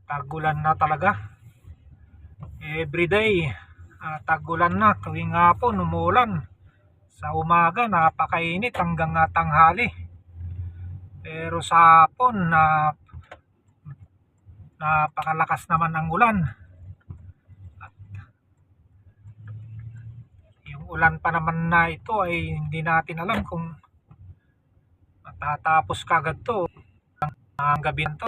Tagulan na talaga. Everyday, tagulan na. Tuwing hapon, umuulan. Sa umaga, napakainit hanggang tanghali. Pero sa hapon, napakalakas naman ang ulan. Yung ulan pa naman na ito ay hindi natin alam kung matatapos kagad to. Ang gabi to.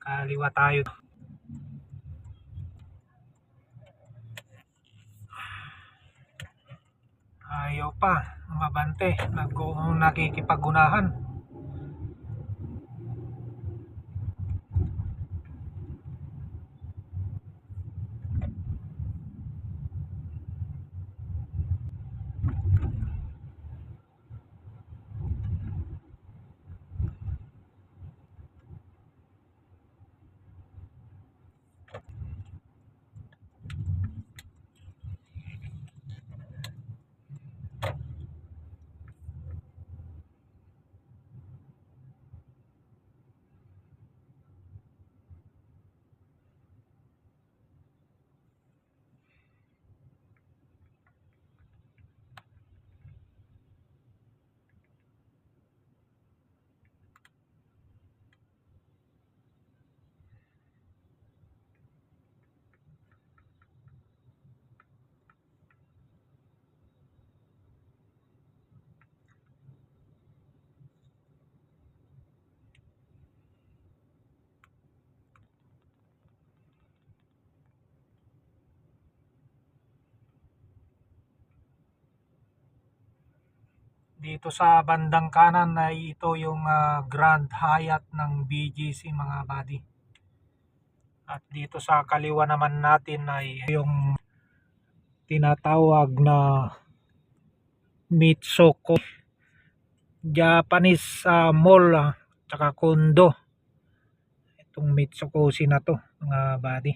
Kaliwa tayo. Ayaw pa, mabante. Nakikipagunahan. Dito sa bandang kanan ay ito yung Grand Hyatt ng BGC mga buddy. At dito sa kaliwa naman natin ay yung tinatawag na Mitsoko Japanese mall tsaka kondo. Itong Mitsukoshi na to mga buddy.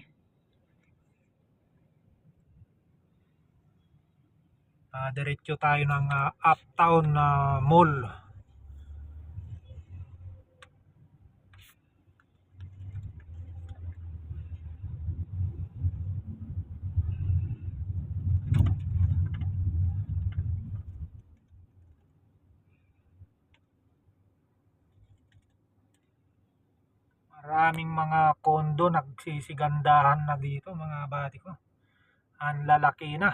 Diretso tayo ng Uptown Mall. Maraming mga kondo nagsisigandahan na dito mga buddy ko. Ang lalaki na.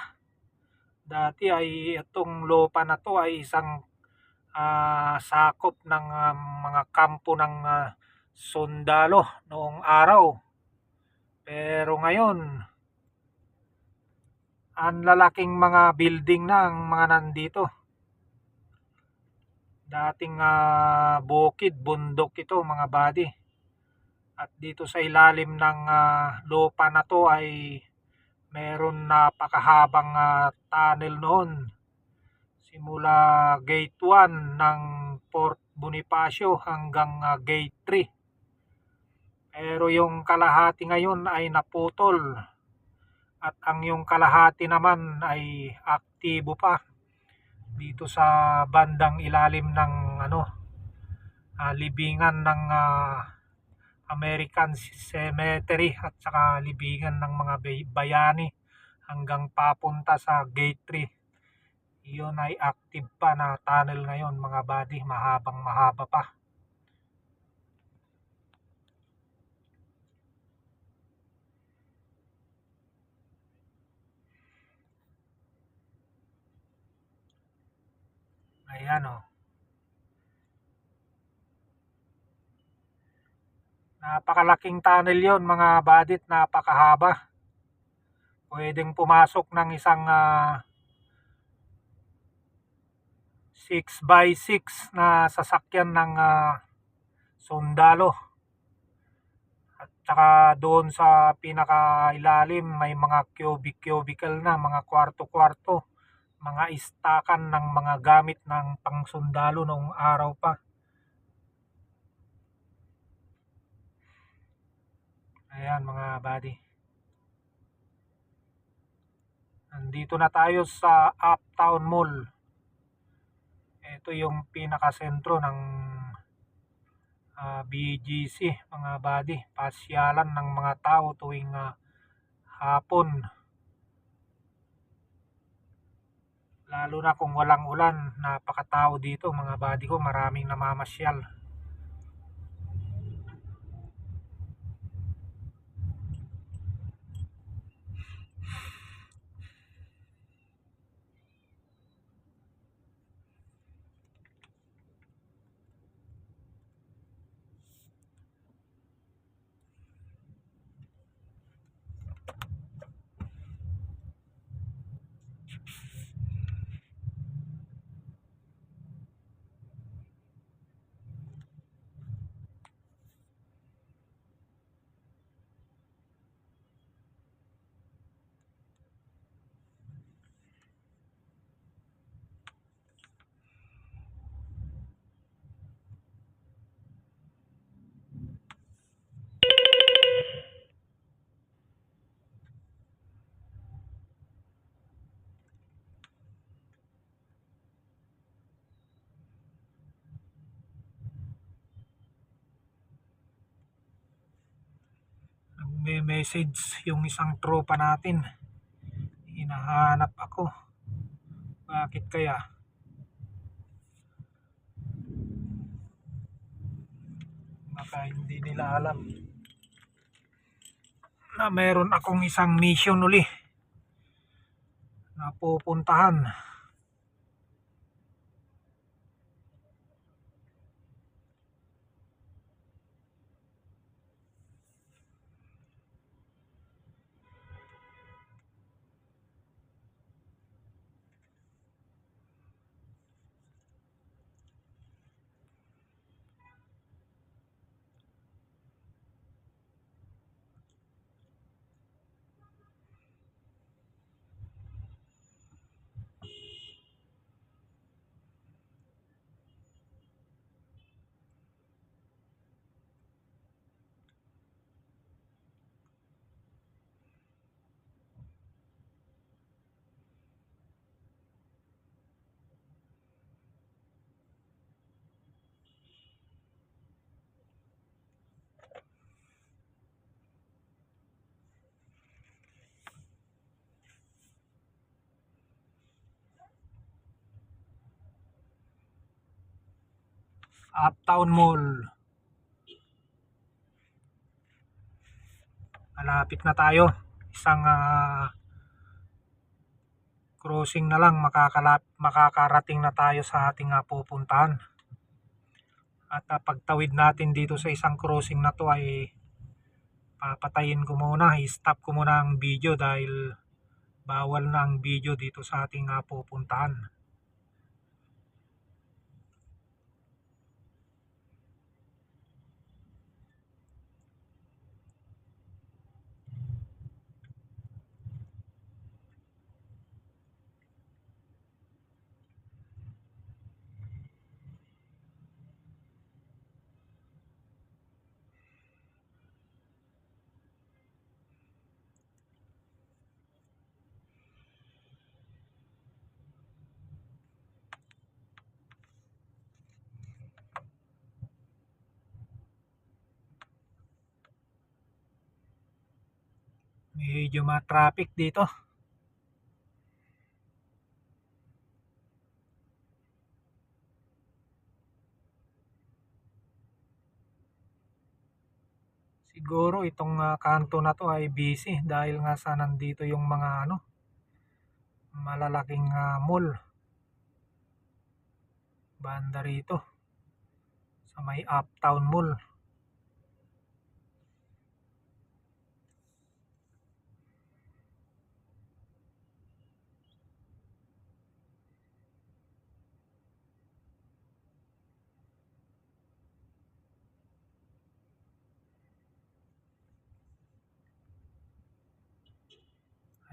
Dati ay itong lupa na to ay isang sakop ng mga kampo ng sundalo noong araw. Pero ngayon, ang lalaking mga building na ang mga nandito. Dating bukid, bundok ito mga buddy. At dito sa ilalim ng lupa na to ay meron napakahabang tunnel noon. Simula gate 1 ng Port Bonifacio hanggang gate 3. Pero yung kalahati ngayon ay naputol. At ang yung kalahati naman ay aktibo pa dito sa bandang ilalim ng libingan ng American Cemetery at saka libingan ng mga bayani hanggang papunta sa gate 3. Iyon ay active pa na tunnel ngayon mga buddy, mahabang mahaba pa. Ayan Napakalaking tunnel yon mga badit, napakahaba. Pwedeng pumasok ng isang 6x6 na sasakyan ng sundalo. At saka doon sa pinakailalim may mga cubicle na, mga kwarto-kwarto, mga istakan ng mga gamit ng pangsundalo noong araw pa. Ayan mga buddy. Nandito na tayo sa Uptown Mall. Ito yung pinakasentro ng BGC mga buddy. Pasyalan ng mga tao tuwing hapon. Lalo na kung walang ulan, napakatao dito mga buddy ko, maraming namamasyal. May message yung isang tropa natin, hinahanap ako. Bakit kaya? Baka hindi nila alam na meron akong isang mission uli na pupuntahan. Uptown Mall. Malapit na tayo. Isang crossing na lang, makakarating na tayo sa ating pupuntahan. At pagtawid natin dito sa isang crossing na to ay papatayin ko muna, i-stop ko muna ang video dahil bawal na ang video dito sa ating pupuntahan. Medyo ma-traffic dito. Siguro itong kanto na to ay busy dahil nga sa nandito yung mga malalaking mall. Banda rito sa may Uptown Mall.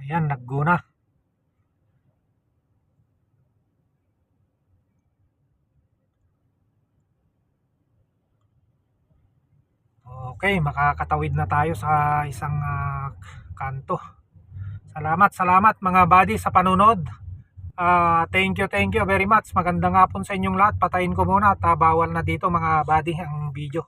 Ayan, nagguna. Okay, makakatawid na tayo sa isang kanto. Salamat mga buddy sa panunod. Thank you very much. Magandang hapon sa inyong lahat. Patayin ko muna at bawal na dito mga buddy ang video.